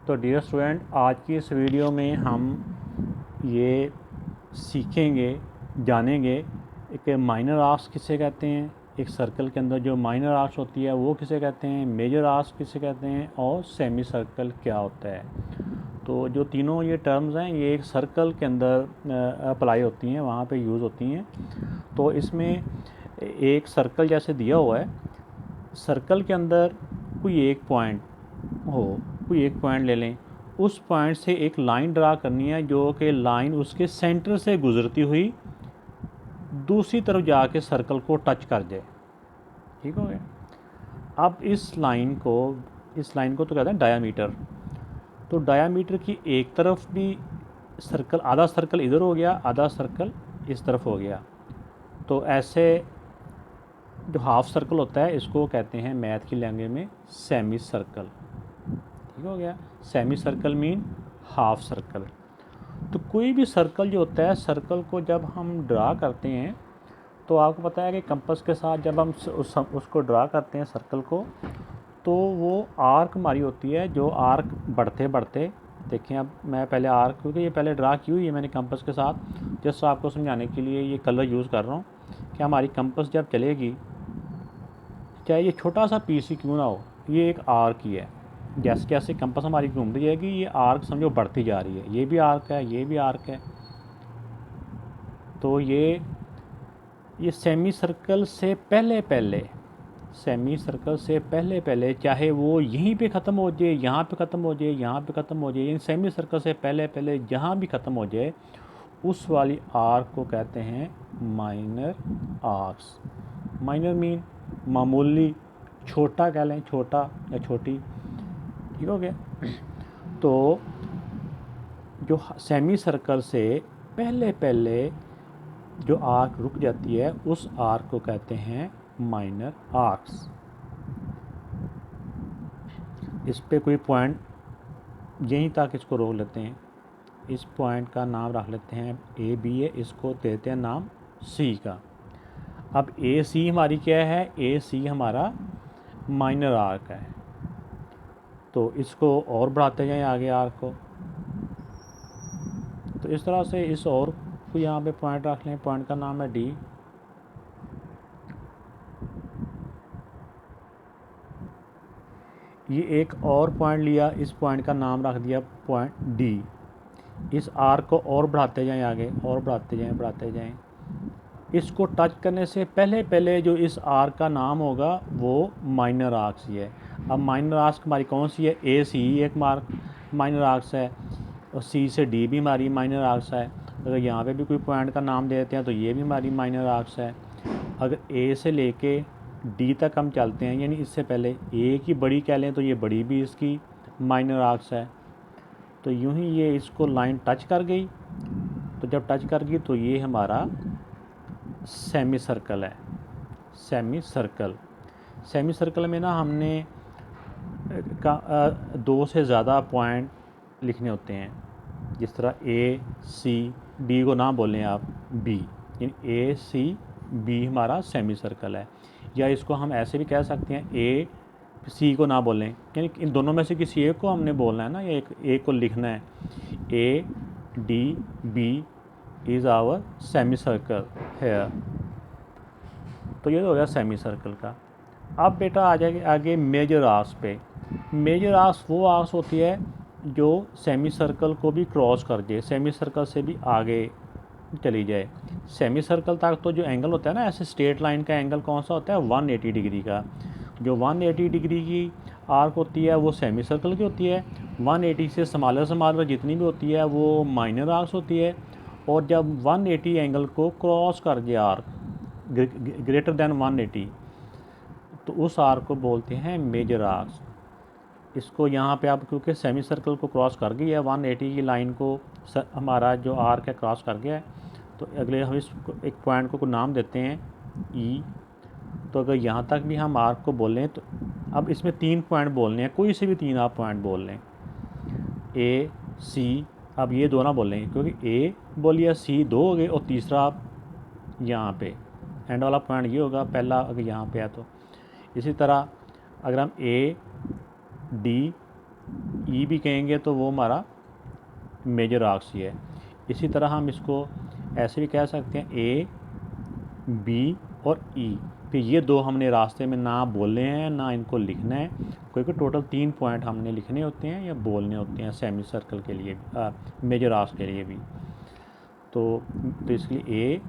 तो dear student, आज की इस वीडियो में हम ये सीखेंगे, जानेंगे एक माइनर आर्क्स किसे कहते हैं, एक सर्कल के अंदर जो माइनर आर्क्स होती है वो किसे कहते हैं, मेजर आर्क्स किसे कहते हैं और सेमी सर्कल क्या होता है। तो जो तीनों ये टर्म्स हैं ये एक सर्कल के अंदर अप्लाई होती हैं, वहाँ पे यूज़ होती हैं। तो इसमें एक सर्कल जैसे दिया हुआ है, सर्कल के अंदर कोई एक पॉइंट ले लें, उस पॉइंट से एक लाइन ड्रा करनी है जो कि लाइन उसके सेंटर से गुजरती हुई दूसरी तरफ जाके सर्कल को टच कर जाए। ठीक हो गया। अब इस लाइन को तो कहते हैं डायामीटर। तो डायामीटर की एक तरफ भी सर्कल, आधा सर्कल इधर हो गया, आधा सर्कल इस तरफ हो गया। तो ऐसे जो हाफ सर्कल होता है इसको कहते हैं मैथ की लैंग्वेज में सेमी सर्कल। ठीक हो गया। Semi circle mean half circle. तो कोई भी सर्कल जो होता है, सर्कल को जब हम ड्रा करते हैं तो आपको पता है कि कंपास के साथ जब हम उसको ड्रा करते हैं सर्कल को, तो वो आर्क हमारी होती है, जो आर्क बढ़ते बढ़ते, देखें अब मैं पहले आर्क, क्योंकि ये पहले ड्रा की हुई है मैंने कंपास के साथ, जस्ट आपको समझाने के लिए ये कलर यूज़ कर रहा हूँ कि हमारी कंपास जब चलेगी, चाहे ये छोटा सा पीस ही क्यों ना हो, ये एक आर्क ही है। जैसे जैसे कंपास हमारी घूमती जाएगी ये आर्क समझो बढ़ती जा रही है, ये भी आर्क है, ये भी आर्क है। तो ये सेमी सर्कल से पहले चाहे वो यहीं पे ख़त्म हो जाए, यहाँ पे ख़त्म हो जाए, यहाँ पे ख़त्म हो जाए, इन सेमी सर्कल से पहले जहाँ भी ख़त्म हो जाए उस वाली आर्क को कहते हैं माइनर आर्क्स। माइनर मीन मामूली, छोटा कह लें, छोटा या छोटी। ठीक हो गया। तो जो सेमी सर्कल से पहले जो आर्क रुक जाती है उस आर्क को कहते हैं माइनर आर्क्स। इस पे कोई पॉइंट यहीं तक इसको रोक लेते हैं, इस पॉइंट का नाम रख लेते हैं ए बी है, इसको देते हैं नाम सी का। अब ए सी हमारी क्या है, ए सी हमारा माइनर आर्क है। तो इसको और बढ़ाते जाएं आगे आर्क को। तो इस तरह से इस और को यहाँ पे पॉइंट रख लें, पॉइंट का नाम है डी। ये एक और पॉइंट लिया, इस पॉइंट का नाम रख दिया पॉइंट डी। इस आर्क को और बढ़ाते जाएं आगे, और बढ़ाते जाएं। इसको टच करने से पहले जो इस आर्क का नाम होगा वो माइनर आर्क्स ही है। अब माइनर आर्क्स हमारी कौन सी है, ए सी एक माइनर आर्क्स है, और सी से डी भी हमारी माइनर आर्क्स है। अगर यहाँ पे भी कोई पॉइंट का नाम देते हैं तो ये भी हमारी माइनर आर्क्स है। अगर ए से लेके डी तक हम चलते हैं, यानी इससे पहले ए की बड़ी कह लें तो ये बड़ी भी इसकी माइनर आर्क्स है। तो यूं ही ये इसको लाइन टच कर गई, तो जब टच कर गई तो ये हमारा सेमी सर्कल है। सेमी सर्कल में ना हमने दो से ज़्यादा पॉइंट लिखने होते हैं। जिस तरह ए सी बी को ना बोलें आप बी, यानी ए सी बी हमारा सेमी सर्कल है। या इसको हम ऐसे भी कह सकते हैं ए सी को ना बोलें, यानी इन दोनों में से किसी एक को हमने बोलना है ना, या एक को लिखना है। A D B is our semi circle here. तो ये हो गया सेमी सर्कल का। अब बेटा आ जाएगी आगे मेजर आर्क्स पे। मेजर आर्क्स वो आर्क्स होती है जो सेमी सर्कल को भी क्रॉस कर जाए, सेमी सर्कल से भी आगे चली जाए। सेमी सर्कल तक तो जो एंगल होता है ना, ऐसे स्ट्रेट लाइन का एंगल कौन सा होता है, 180 डिग्री का। जो 180 डिग्री की आर्क होती है वो सेमी सर्कल की होती है। 180 से स्मॉलर जितनी भी होती है वो माइनर आर्क्स होती है। और जब 180 एंगल को क्रॉस कर जाए आर्क, ग्रेटर देन 180, तो उस आर्क को बोलते हैं मेजर आर्क्स। इसको यहाँ पे आप, क्योंकि सेमी सर्कल को क्रॉस कर गई है, 180 की लाइन को हमारा जो आर्क है क्रॉस कर गया है, तो अगले हम इस एक पॉइंट को नाम देते हैं ई। तो अगर यहाँ तक भी हम आर्क को बोल लें तो अब इसमें 3 पॉइंट बोलने हैं, कोई से भी 3 आप पॉइंट बोल लें, ए सी। अब ये दो ना बोल लें क्योंकि ए बोलिए सी 2 हो गए, और तीसरा आप यहाँ पे एंड वाला पॉइंट ये होगा, पहला अगर यहाँ पे है तो। इसी तरह अगर हम ए डी ई भी कहेंगे तो वो हमारा मेजर आर्क्स ही है। इसी तरह हम इसको ऐसे भी कह सकते हैं ए, बी और ई। फिर ये दो हमने रास्ते में ना बोलने हैं ना इनको लिखना है, क्योंकि टोटल 3 पॉइंट हमने लिखने होते हैं या बोलने होते हैं सेमी सर्कल के लिए, मेजर आर्क्स के लिए भी। तो इसके लिए ए,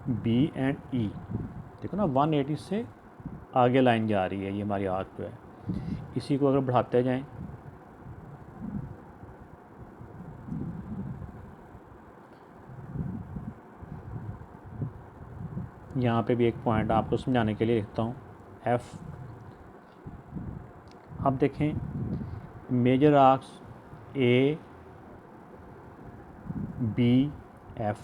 बी एंड ई, देखो ना 180 से आगे लाइन जा रही है, ये हमारी आर्क जो है। इसी को अगर बढ़ाते जाएं, यहाँ पे भी एक पॉइंट आपको समझाने के लिए लिखता हूँ एफ। अब देखें मेजर आर्क्स ए, बी, एफ,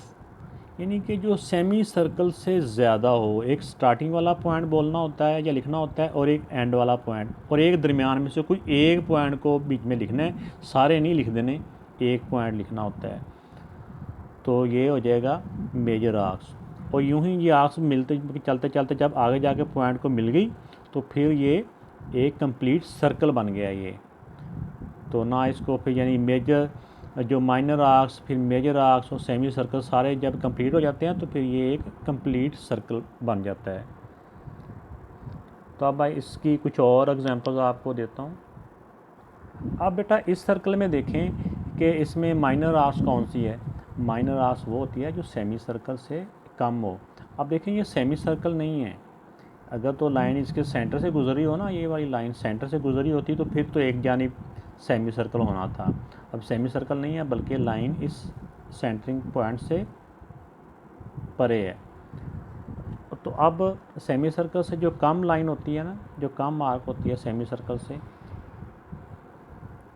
यानी कि जो सेमी सर्कल से ज़्यादा हो, एक स्टार्टिंग वाला पॉइंट बोलना होता है या लिखना होता है और एक एंड वाला पॉइंट, और एक दरमियान में से कोई एक पॉइंट को बीच में लिखना है, सारे नहीं लिख देने, एक पॉइंट लिखना होता है। तो ये हो जाएगा मेजर आर्क्स। और यूं ही ये आर्क्स मिलते चलते चलते जब आगे जाके पॉइंट को मिल गई तो फिर ये एक कंप्लीट सर्कल बन गया ये। तो ना इसको फिर यानी मेजर जो माइनर आर्क्स, फिर मेजर आर्क्स और सेमी सर्कल सारे जब कंप्लीट हो जाते हैं तो फिर ये एक कंप्लीट सर्कल बन जाता है। तो अब भाई इसकी कुछ और एग्जांपल्स आपको देता हूँ। अब बेटा इस सर्कल में देखें कि इसमें माइनर आर्क्स कौन सी है। माइनर आर्क्स वो होती है जो सेमी सर्कल से कम हो। अब देखें ये सेमी सर्कल नहीं है, अगर तो लाइन इसके सेंटर से गुजरी हो ना, ये वाली लाइन सेंटर से गुजरी होती तो फिर तो एक जानिब सेमी सर्कल होना था। अब सेमी सर्कल नहीं है बल्कि लाइन इस सेंटरिंग पॉइंट से परे है। तो अब सेमी सर्कल से जो कम लाइन होती है ना, जो कम मार्क होती है सेमी सर्कल से,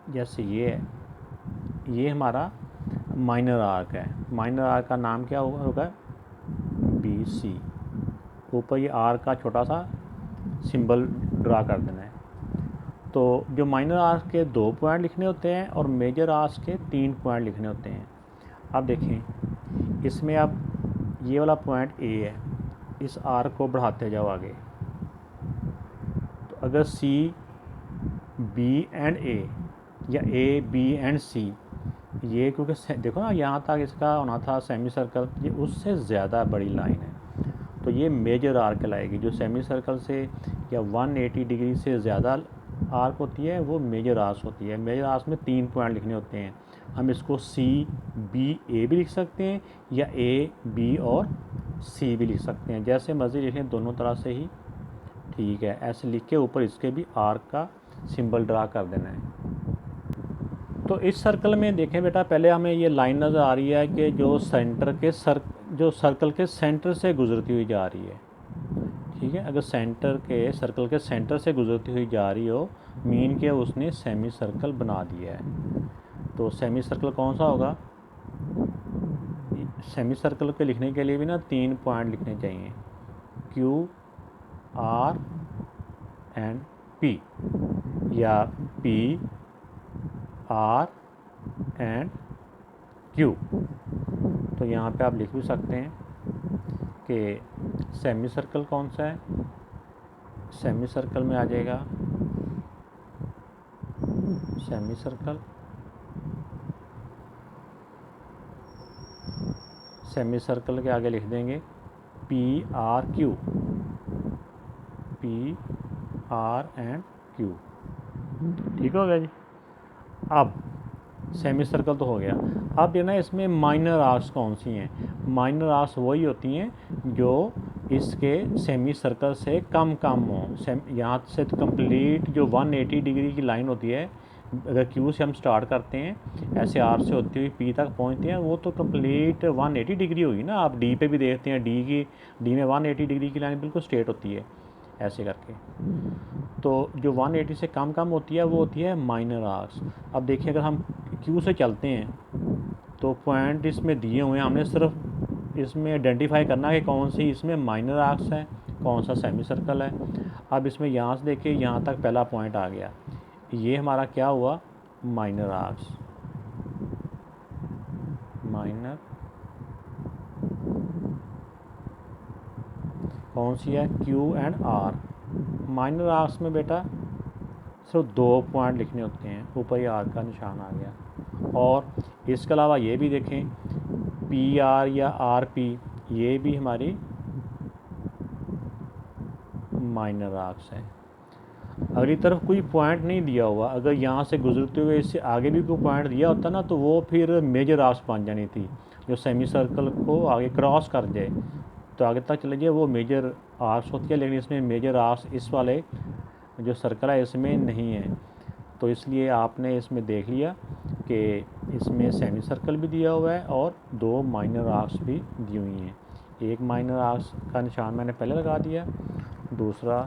जैसे ये है, ये हमारा माइनर आर्क है। माइनर आर्क का नाम क्या होगा बी सी। ऊपर ये आर्क का छोटा सा सिंबल ड्रा कर देना है। तो जो माइनर आर्क के 2 पॉइंट लिखने होते हैं और मेजर आर्क के 3 पॉइंट लिखने होते हैं। अब देखें इसमें अब ये वाला पॉइंट ए है, इस आर्क को बढ़ाते जाओ आगे। तो अगर सी, बी एंड ए या ए, बी एंड सी, ये क्योंकि देखो ना यहाँ तक इसका होना था सेमी सर्कल, ये उससे ज़्यादा बड़ी लाइन है तो ये मेजर आर्क कहलाएगी। जो सेमी सर्कल से या 180 डिग्री से ज़्यादा आर्क होती है वो मेजर आर्क होती है। मेजर आर्क में 3 पॉइंट लिखने होते हैं। हम इसको सी, बी, ए भी लिख सकते हैं या ए, बी और सी भी लिख सकते हैं, जैसे मर्जी लिखें, दोनों तरह से ही ठीक है। ऐसे लिख के ऊपर इसके भी आर्क का सिंबल ड्रा कर देना है। तो इस सर्कल में देखें बेटा, पहले हमें ये लाइन नज़र आ रही है कि जो सेंटर के जो सर्कल के सेंटर से गुजरती हुई जा रही है, ठीक है। अगर सर्कल के सेंटर से गुजरती हुई जा रही हो, मीन के उसने सेमी सर्कल बना दिया है। तो सेमी सर्कल कौन सा होगा? सेमी सर्कल के लिखने के लिए भी ना 3 पॉइंट लिखने चाहिए, क्यू, आर एंड पी, या पी, आर एंड क्यू। तो यहाँ पे आप लिख भी सकते हैं कि सेमी सर्कल कौन सा है। सेमी सर्कल में आ जाएगा सेमी सर्कल, सेमी सर्कल के आगे लिख देंगे P, R, Q, P, R and Q. ठीक हो गया जी। अब सेमी सर्कल तो हो गया। अब ये ना इसमें माइनर आर्क्स कौन सी हैं? माइनर आर्क्स वही होती हैं जो इसके सेमी सर्कल से कम हो। यहाँ से तो कंप्लीट जो 180 डिग्री की लाइन होती है, अगर क्यू से हम स्टार्ट करते हैं ऐसे आर से होती हुई पी तक पहुँचते हैं, वो तो कंप्लीट 180 डिग्री होगी ना। आप डी पे भी देखते हैं, डी में 180 डिग्री की लाइन बिल्कुल स्ट्रेट होती है ऐसे करके। तो जो 180 से कम होती है वो होती है माइनर आर्क्स। अब देखिए अगर हम क्यू से चलते हैं तो पॉइंट इसमें दिए हुए हैं, हमने सिर्फ इसमें आइडेंटिफाई करना है कि कौन सी इसमें माइनर आर्क्स है, कौन सा सेमी सर्कल है। अब इसमें यहाँ से देखिए यहाँ तक पहला पॉइंट आ गया, ये हमारा क्या हुआ? Minor arcs. माइनर कौन सी है? Q and R. Minor arcs में बेटा सिर्फ 2 पॉइंट लिखने होते हैं, ऊपर ही आर का निशान आ गया। और इसके अलावा ये भी देखें, पी आर या आर पी, ये भी हमारी माइनर आर्क्स है। अगली तरफ कोई पॉइंट नहीं दिया हुआ, अगर यहाँ से गुजरते हुए इससे आगे भी कोई पॉइंट दिया होता ना, तो वो फिर मेजर आर्क्स बन जानी थी, जो सेमी सर्कल को आगे क्रॉस कर जाए तो आगे तक चले जाए, वो मेजर आर्क्स होती है। लेकिन इसमें मेजर आर्क्स इस वाले जो सर्कल है इसमें नहीं है, तो इसलिए आपने इसमें देख लिया कि इसमें सेमी सर्कल भी दिया हुआ है और 2 माइनर आर्क्स भी दी हुई हैं। एक माइनर आर्क्स का निशान मैंने पहले लगा दिया, दूसरा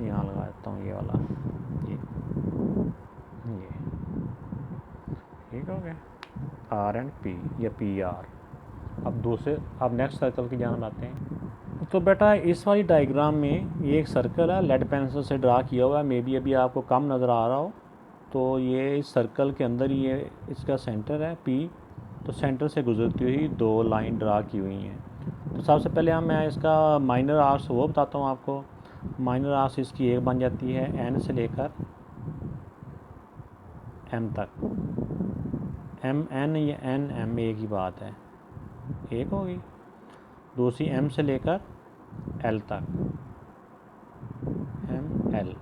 यहाँ लगा देता हूँ, ये वाला, ये ठीक हो गया, आर एंड पी या पी आर। अब नेक्स्ट सर्कल की जानब आते हैं। तो बेटा इस वाली डायग्राम में ये एक सर्कल है, लेड पेंसिल से ड्रा किया हुआ है, मे बी अभी आपको कम नज़र आ रहा हो। तो ये इस सर्कल के अंदर ही ये इसका सेंटर है पी, तो सेंटर से गुजरती हुई 2 लाइन ड्रा की हुई हैं। तो सबसे पहले मैं इसका माइनर आर्क्स वो बताता हूँ आपको। माइनर आर्क्स इसकी एक बन जाती है एन से लेकर एम तक, एम एन या एन एम एक ही बात है, एक होगी। दूसरी एम से लेकर एल तक, एम एल,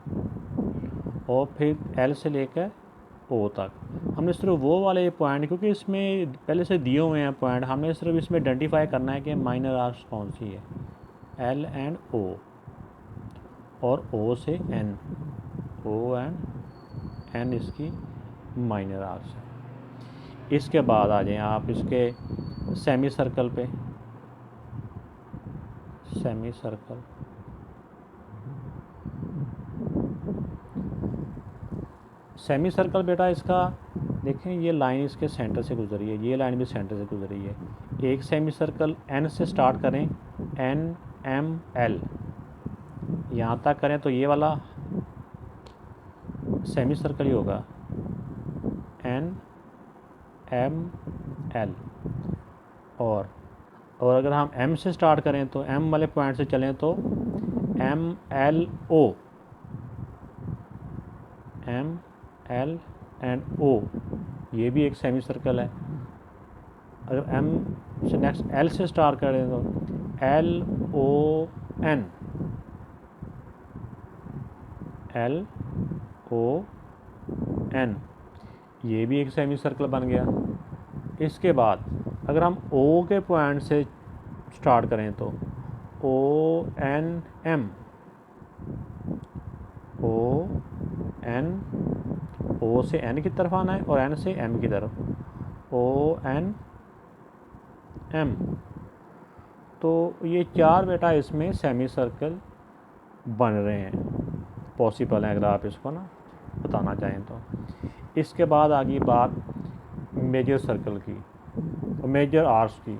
और फिर एल से लेकर ओ तक। हमने सिर्फ वो वाले पॉइंट, क्योंकि इसमें पहले से दिए हुए हैं पॉइंट, हमने सिर्फ इसमें आइडेंटिफाई करना है कि माइनर आर्क्स कौन सी है, एल एंड ओ, और ओ से एन, ओ एंड एन इसकी माइनर आर्क्स है। इसके बाद आ जाएं आप इसके सेमी सर्कल पे। सेमी सर्कल, सेमी सर्कल बेटा इसका देखें, ये लाइन इसके सेंटर से गुजरी है, ये लाइन भी सेंटर से गुजरी है। एक सेमी सर्कल एन से स्टार्ट करें, एन एम एल यहाँ तक करें तो ये वाला सेमी सर्कल ही होगा, एन एम एल। और अगर हम एम से स्टार्ट करें तो एम वाले पॉइंट से चलें तो M L O, M L and O, ये भी एक सेमी सर्कल है। अगर एम से नेक्स्ट एल से स्टार्ट करें तो L O N, L O N, ये भी एक सेमी सर्कल बन गया। इसके बाद अगर हम ओ के पॉइंट से स्टार्ट करें तो O N M, O N, O से एन की तरफ आना है और एन से एम की तरफ, ओ एन एम। तो ये 4 बेटा इसमें सेमी सर्कल बन रहे हैं, पॉसिबल है अगर आप इसको ना बताना चाहें तो। इसके बाद आ गई बात मेजर सर्कल की, मेजर आर्क्स की।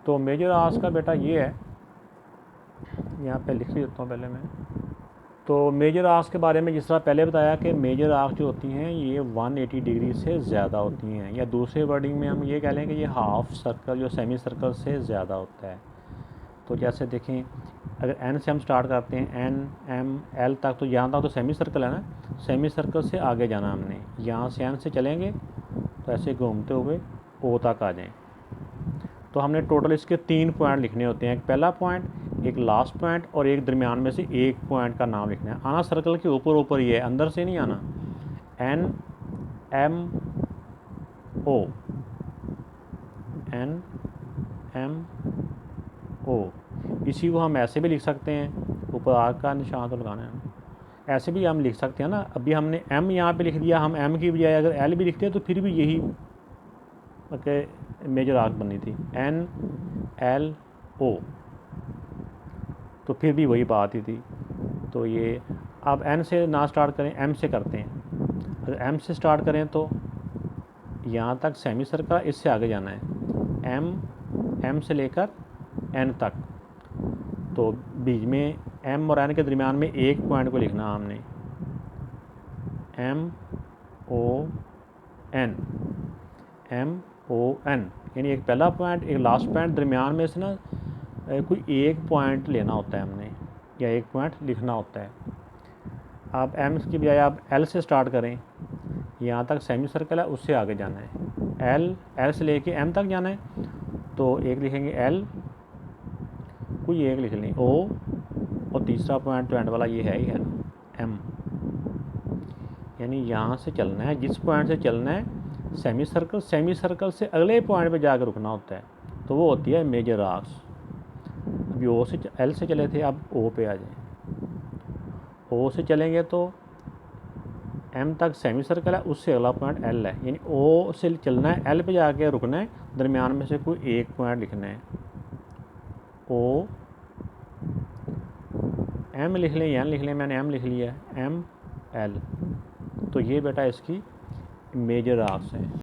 तो मेजर आर्क्स का बेटा ये है, यहाँ पे लिख देता हूँ पहले मैं। तो मेजर आर्क्स के बारे में जिस तरह पहले बताया कि मेजर आर्क्स जो होती हैं ये 180 डिग्री से ज़्यादा होती हैं, या दूसरे वर्डिंग में हम ये कह लें कि ये हाफ सर्कल जो सेमी सर्कल से ज़्यादा होता है। तो जैसे देखें, अगर एन से हम स्टार्ट करते हैं एन एम एल तक, तो यहाँ तक तो सेमी सर्कल है ना, सेमी सर्कल से आगे जाना हमने, यहाँ से एन से चलेंगे तो ऐसे घूमते हुए ओ तक आ जाएं। तो हमने टोटल इसके 3 पॉइंट लिखने होते हैं, एक पहला पॉइंट, एक लास्ट पॉइंट और एक दरमियान में से एक पॉइंट का नाम लिखना है। आना सर्कल के ऊपर ऊपर ही है, अंदर से नहीं आना। N M O, N M O, इसी को हम ऐसे भी लिख सकते हैं, ऊपर आर का निशान तो लगाना है, ऐसे भी हम लिख सकते हैं ना। अभी हमने एम यहाँ पे लिख दिया, हम एम की बजाय अगर एल भी लिखते हैं तो फिर भी यही मेजर आर्क बननी थी, एन एल ओ, तो फिर भी वही बात ही थी। तो ये अब एन से ना स्टार्ट करें, एम से करते हैं। अगर एम से स्टार्ट करें तो यहाँ तक सेमी सर्कल, इससे आगे जाना है, एम से लेकर एन तक। तो बीच में एम और एन के दरमियान में एक पॉइंट को लिखना हमने, M O N, M O N, यानी एक पहला पॉइंट एक लास्ट पॉइंट, दरमियान में से ना कोई एक पॉइंट लेना होता है हमने, या एक पॉइंट लिखना होता है। आप एम की बजाय आप एल से स्टार्ट करें, यहाँ तक सेमी सर्कल है, उससे आगे जाना है। एल से लेके एम तक जाना है, तो एक लिखेंगे एल, कोई एक लिख लें ओ, और तीसरा पॉइंट तो एंड वाला ये है ही है ना, एम। यानी यहाँ से चलना है, जिस पॉइंट से चलना है सेमी सर्कल से अगले पॉइंट पे जाकर रुकना होता है, तो वो होती है मेजर आर्क्स। अभी ओ से एल से चले थे, अब ओ पे आ जाएं। ओ से चलेंगे तो एम तक सेमी सर्कल है, उससे अगला पॉइंट एल है, यानी ओ से चलना है, एल पे जाके रुकना है, दरमियान में से कोई एक पॉइंट लिखना है। ओ एम लिख लें, एन लिख लें, मैंने एम लिख लिया है, एम एल। तो ये बेटा इसकी मेजर आर्क्स हैं।